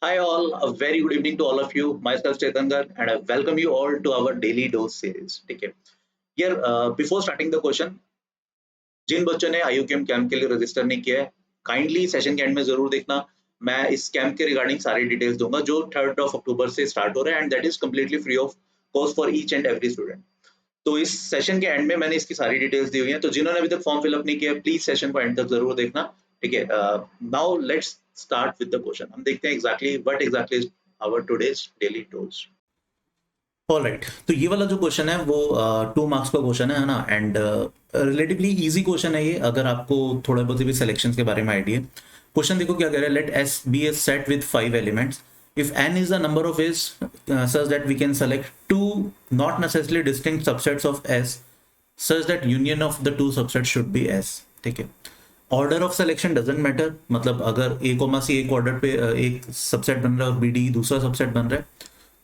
Hi all, a very good evening to all of you. Myself Chetan Garg and I welcome you all to our daily dose series. ठीक है. Here, before starting the question, जिन बच्चों ने IUCAM camp के लिए register नहीं किया है, kindly session के एंड में जरूर देखना. मैं इस कैंप के रिगार्डिंग सारी डिटेल्स दूंगा जो 3rd of October से स्टार्ट हो रहा है and that is completely free of cost for each and every student. तो इस सेशन के एंड में मैंने इसकी सारी डिटेल्स दी हुई हैं, तो जिन्होंने अभी तक फॉर्म फिलअप नहीं किया प्लीज सेशन को एंड तक जरूर देखना. ठीक है. Now let's start with the question. हम देखते हैं exactly what exactly is our today's daily dose. Alright, तो ये वाला जो क्वेश्चन है वो 2 मार्क्स का क्वेश्चन है ना. एंड रिलेटिवली इजी क्वेश्चन है ये, अगर आपको थोड़ा बहुत भी सिलेक्शंस के बारे में आइडिया. क्वेश्चन देखो क्या कह रहा है. Let S be a set with 5 elements. If n is the number of s such that we can select two not necessarily distinct subsets of s such that union of the two subsets should be s. ठीक है. Order of selection doesn't matter, मतलब अगर a comma C एक order पे एक subset बन रहा है और बी डी दूसरा सबसेट बन रहा है,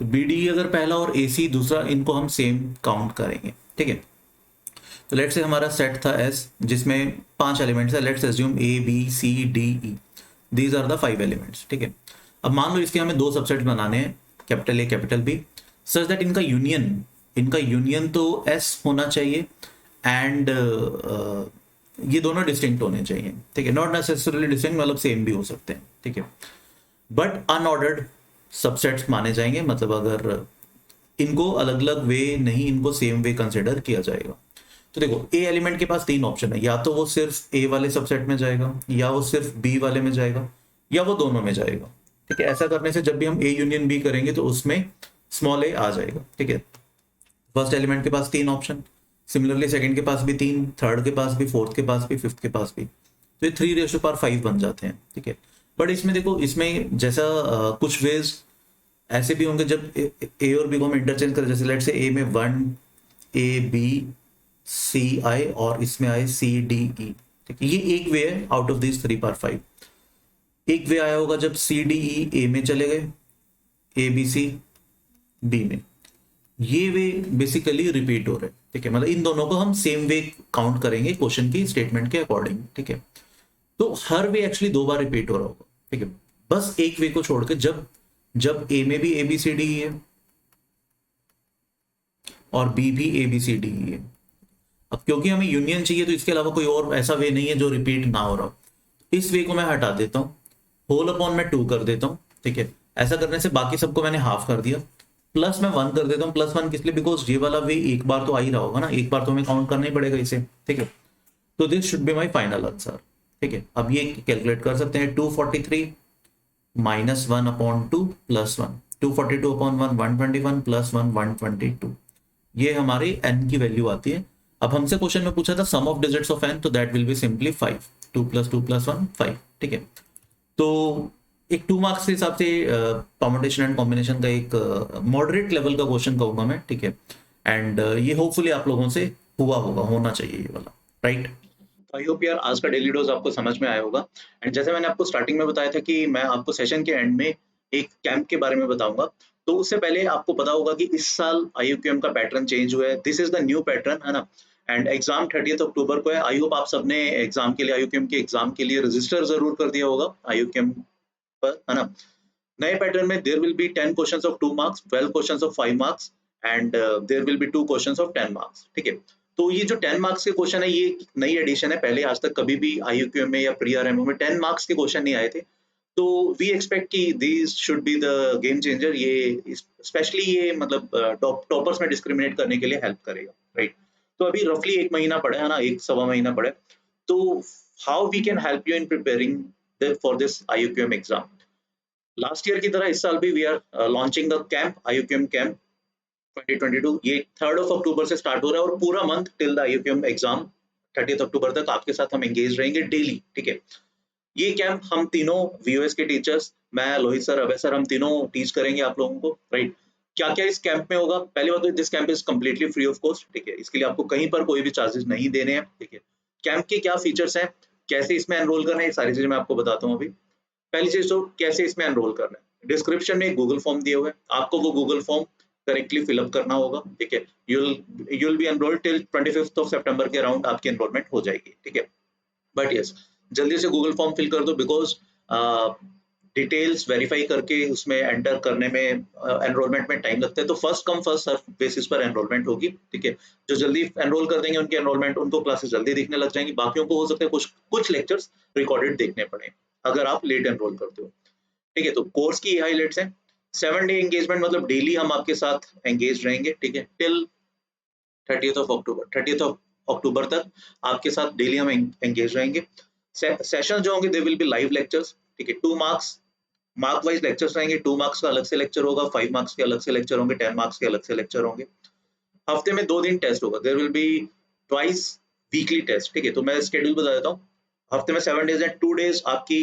तो बी डी अगर पहला और ए सी दूसरा, इनको हम सेम काउंट करेंगे. ठीक है. तो लेट्स से हमारा सेट था एस जिसमें 5 एलिमेंट्स है. Let's assume A B C D E, these are the 5 elements. ठीक है. अब मान लो इसके हमें 2 सबसेट्स बनाने हैं, capital A capital B, such that इनका यूनियन तो एस होना चाहिए एंड ये दोनों डिस्टिंक्ट होने चाहिए. ठीक है. नॉट नेसेसरली डिस्टिंक्ट, मतलब सेम भी हो सकते हैं. ठीक है. बट अनऑर्डर्ड सबसेट्स माने जाएंगे, मतलब अगर इनको अलग अलग वे नहीं, इनको सेम वे कंसिडर किया जाएगा. तो देखो ए एलिमेंट के पास 3 ऑप्शन है, या तो वो सिर्फ ए वाले सबसेट में जाएगा, या वो सिर्फ बी वाले में जाएगा, या वो दोनों में जाएगा. ठीक है. ऐसा करने से जब भी हम ए यूनियन बी करेंगे तो उसमें स्मॉल ए आ जाएगा. ठीक है. फर्स्ट एलिमेंट के पास 3 ऑप्शन, सिमिलरली सेकंड के पास भी 3, थर्ड के पास भी, फोर्थ के पास भी, फिफ्थ के पास भी. तो ये 3:5 बन जाते हैं. ठीक है. बट इसमें देखो, इसमें जैसा कुछ वेज ऐसे भी होंगे जब ए और बी को हम इंटरचेंज करें. जैसे लेट से ए में 1 ए बी सी आए और इसमें आए सी डी ई. ठीक है. ये एक वे है आउट ऑफ दिस 3/5. एक वे आया होगा जब सी डी ई ए में चले गए, ए बी सी बी में. ये वे बेसिकली रिपीट हो रहे हैं. ठीक है. मतलब इन दोनों को हम सेम वे काउंट करेंगे क्वेश्चन की स्टेटमेंट के अकॉर्डिंग. ठीक है. तो हर वे एक्चुअली 2 बार रिपीट हो रहा होगा. ठीक है. बस एक वे को छोड़ के जब ए में भी ए बी सी डी है और बी भी ए बी सी डी है. अब क्योंकि हमें यूनियन चाहिए तो इसके अलावा कोई और ऐसा वे नहीं है जो रिपीट ना हो रहा हो. इस वे को मैं हटा देता हूं, होल अपॉन में 2 कर देता हूं. ठीक है. ऐसा करने से बाकी सबको मैंने हाफ कर दिया, प्लस मैं 1 कर देता हूं. +1 किस लिए? बिकॉज ये वाला वे एक बार तो आ ही रहा होगा ना, एक बार तो हमें काउंट करना ही पड़ेगा इसे. ठीक है. तो this should be my final answer. ठीक है. अब ये कैलकुलेट कर सकते हैं. 243 -1/2 +1, 242/1 121 +1 122. ये हमारी n की वैल्यू आती है. अब हमसे क्वेश्चन में पूछा था सम ऑफ डिजिट्स ऑफ n, तो दैट विल बी सिंपली 5. 2 + 2 + 1 5. ठीक है. तो एक 2 मार्क्स के हिसाब से परम्यूटेशन एंड कॉम्बिनेशन का एक मॉडरेट लेवल का क्वेश्चन कहूंगा मैं. ठीक है. एंड ये होपफुली आप लोगों से होना चाहिए ये वाला. राइट. आई होप यार आज का डेली डोज आपको समझ में आया होगा. एंड जैसे मैंने आपको स्टार्टिंग में बताया था कि मैं आपको सेशन के एंड में एक कैंप के बारे में बताऊंगा, तो उससे पहले आपको पता होगा कि इस साल IUCAM का पैटर्न चेंज हुआ है. This is the new pattern, है ना. एंड एग्जाम 30 अक्टूबर को है. आई होप आप सबने एग्जाम के लिए IUCAM के एग्जाम के लिए रजिस्टर जरूर कर दिया होगा IUCAM पर, है ना. नए पैटर्न में there will be 10 questions of 2 marks, 12 questions of 5 marks and there will be 2 questions of 10 marks. ठीक है. तो ये जो 10 मार्क्स के क्वेश्चन है ये नई एडिशन है. पहले आज तक कभी भी IUCAM में या प्री आरएमओ में 10 मार्क्स के क्वेश्चन नहीं आए थे. तो वी एक्सपेक्ट कि these should be the game changer. ये स्पेशली ये मतलब टॉपर्स में डिस्क्रिमिनेट करने के लिए हेल्प करेगा. राइट. तो अभी रफली 1 महीना पड़ा है ना, 1-1.25 महीना पड़ा है. तो how we can help you in preparing for this IUCAM exam. Last year की तरह इस साल भी we are launching the camp, IUCAM camp 2022. ये 3rd of October से स्टार्ट हो रहा है और पूरा month till the IUCAM exam 30th अक्टूबर तक आपके साथ हम एंगेज रहेंगे डेली. ठीक है. ये कैंप हम तीनों VOS के टीचर्स, मैं, लोहित सर, अभय सर, हम तीनों टीच करेंगे आप लोगों को. राइट. क्या क्या इस कैंप में होगा? पहली बात तो this camp is completely free of cost. ठीक है. इसके लिए आपको कहीं पर कोई भी चार्जेस नहीं देने हैं. ठीक है. कैंप के क्या फीचर्स हैं, कैसे इसमें एनरोल करना है, ये सारी चीजें मैं आपको बताता हूँ अभी. पहली चीज तो कैसे इसमें एनरोल करना है. डिस्क्रिप्शन में एक गूगल फॉर्म दिया हुआ है, आपको वो गूगल फॉर्म करेक्टली फिलअप करना होगा. ठीक है. you'll be enrolled till 25th of September के अराउंड आपकी एनरोलमेंट हो जाएगी. ठीक है. बट यस, जल्दी से गूगल फॉर्म फिल कर दो बिकॉज डिटेल्स वेरीफाई करके उसमें एंटर करने में एनरोलमेंट में टाइम लगता है, तो first come first serve basis पर एनरोलमेंट होगी, ठीक है। जो जल्दी एनरोल कर देंगे उनकी एनरोलमेंट, उनको क्लासेस जल्दी दिखने लग जाएंगी, बाकियों को हो सकता है कुछ कुछ लेक्चर्स रिकॉर्डेड देखने पड़े अगर आप लेट एनरोल करते हो, ठीक है। तो कोर्स की हाईलाइट्स हैं, 7 डे एंगेजमेंट मतलब डेली हम आपके साथ एंगेज रहेंगे, ठीक है, टिल 30th ऑफ अक्टूबर तक आपके साथ डेली हम एंगेज रहेंगे। सेशन जो होंगे they will be live lectures, ठीक है, 2 मार्क्स मार्क वाइज लेक्चर्स रहेंगे, 2 मार्क्स का अलग से लेक्चर होगा, 5 मार्क्स के अलग से लेक्चर होंगे, 10 मार्क्स के अलग से लेक्चर होंगे। हफ्ते में 2 दिन टेस्ट होगा, there will be twice weekly test, ठीक है। तो मैं स्केड्यूल बता देता हूँ, हफ्ते में 7 डेज है, 2 डेज आपकी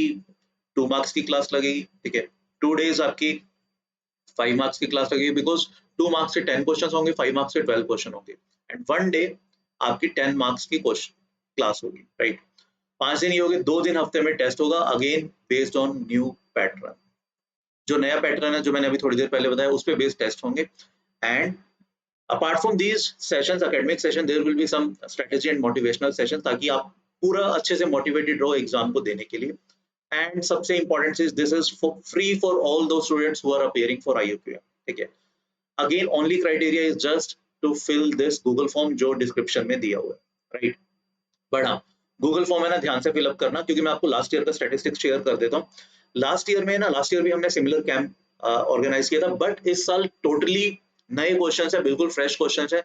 2 मार्क्स की क्लास लगेगी, ठीक है, 2 डेज आपकी 5 मार्क्स की क्लास लगेगी, बिकॉज 2 मार्क्स से 10 क्वेश्चन होंगे, 5 मार्क्स से 12 क्वेश्चन होंगे, एंड 1 डे आपकी 10 मार्क्स की क्लास होगी, राइट। 5 दिन ये होगे, 2 दिन हफ्ते में टेस्ट होगा, again based on new pattern, जो नया पैटर्न है जो मैंने अभी थोड़ी देर पहले बताया उस पे बेस्ड टेस्ट होंगे। And apart from these sessions, academic session, there will be some strategy and motivational session, ताकि आप पूरा अच्छे से मोटिवेटेड रहो एग्जाम को देने के लिए। एंड सबसे इंपॉर्टेंट चीज, this is free for all दो students who are appearing for IUQM, ठीक है। Again only criteria is just to fill this Google form जो डिस्क्रिप्शन में दिया हुआ है, राइट। बट हाँ, गूगल फॉर्म है ना, ध्यान से फिलअप करना, क्योंकि मैं आपको लास्ट ईयर का स्टैटिस्टिक्स शेयर कर देता हूँ। लास्ट ईयर भी हमने सिमिलर कैंप ऑर्गेनाइज किया था, बट इस साल टोटली नए क्वेश्चन है, बिल्कुल फ्रेश क्वेश्चन है,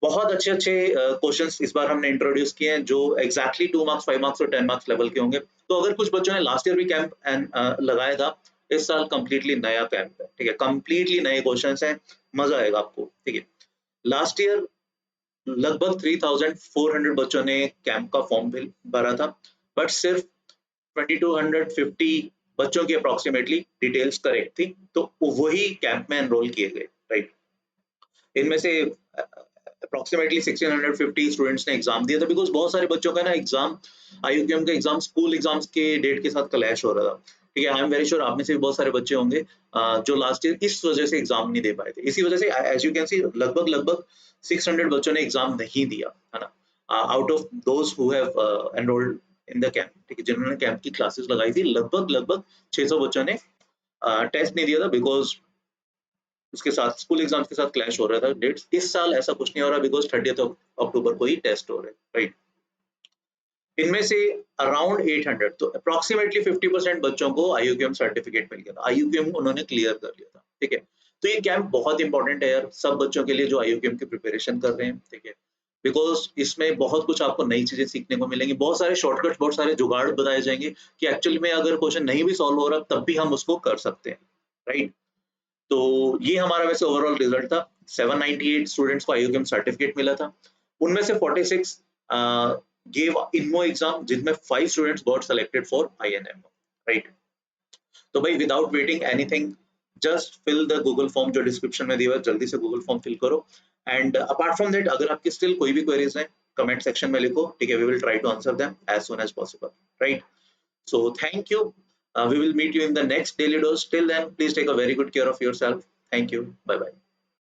बहुत अच्छे अच्छे क्वेश्चंस इस बार हमने इंट्रोड्यूस किए हैं जो एग्जैक्टली 2 मार्क्स 5 मार्क्स और 10 मार्क्स लेवल के होंगे। तो अगर कुछ बच्चों ने लास्ट ईयर भी कैंप लगाया था, इस साल कंप्लीटली नया कैंप है, ठीक है, कंप्लीटली नए क्वेश्चंस हैं, मजा आएगा आपको, ठीक है। लास्ट ईयर लगभग 3400 बच्चों ने कैंप का फॉर्म भरा था, बट सिर्फ 2250 बच्चों की अप्रोक्सीमेटली डिटेल्स करेक्ट थी, तो वही कैंप में एनरोल किए गए, राइट। इनमें से अप्रोक्सीमेटली 1650 स्टूडेंट्स ने एग्जाम दिया था, बिकॉज बहुत सारे बच्चों का ना एग्जाम, IUQM का एग्जाम स्कूल एग्जाम्स के डेट के साथ क्लैश हो रहा था, ठीक है। आई एम वेरी श्योर आप में से भी बहुत सारे बच्चे होंगे जो लास्ट ईयर इस वजह से एग्जाम नहीं दे पाए थे, इसी वजह से एज यू कैन सी लगभग 600 बच्चों ने एग्जाम नहीं दिया, है ना, out of those who have enrolled in the camp, ठीक है, जिन्होंने कैंप की क्लासेस लगाई थी, लगभग 600 बच्चों ने टेस्ट नहीं दिया था, बिकॉज उसके साथ स्कूल एग्जाम्स के साथ क्लैश हो रहा था डेट्स। इस साल ऐसा कुछ नहीं हो रहा, बिकॉज 30th अक्टूबर को ही टेस्ट हो रहे हैं, राइट। इनमें से अराउंड 800, तो अप्रोक्सीमेटली 50% बच्चों को IUQM सर्टिफिकेट मिल गया था, IUQM उन्होंने क्लियर कर लिया था, ठीक है। तो ये कैंप बहुत इंपॉर्टेंट है यार, सब बच्चों के लिए जो IUQM की प्रिपरेशन कर रहे हैं, ठीक है, बिकॉज इसमें बहुत कुछ आपको नई चीजें सीखने को मिलेंगी, बहुत सारे शॉर्टकट्स, बहुत सारे जुगाड़ बताए जाएंगे कि एक्चुअली में अगर क्वेश्चन नहीं भी सॉल्व हो रहा तब भी हम उसको कर सकते हैं, राइट। तो ये हमारा वैसे ओवरऑल रिजल्ट था, 798 स्टूडेंट्स को IUQM सर्टिफिकेट मिला था, उनमें से 46 gave INMO एग्जाम, जिनमें 5 students got selected for INMO, right. तो भाई without waiting anything, just fill the Google form जो डिस्क्रिप्शन में दिया हुआ है, जल्दी से गूगल फॉर्म फिल करो। एंड अपार्ट फ्रॉम दैट, अगर आपकी स्टिल कोई भी क्वेरीज हैं, कमेंट सेक्शन में लिखो, ठीक है, we will try to answer them as soon as possible, right. So thank you. We will meet you in the next daily dose. Till then, please take a very good care of yourself. Thank you. Bye bye.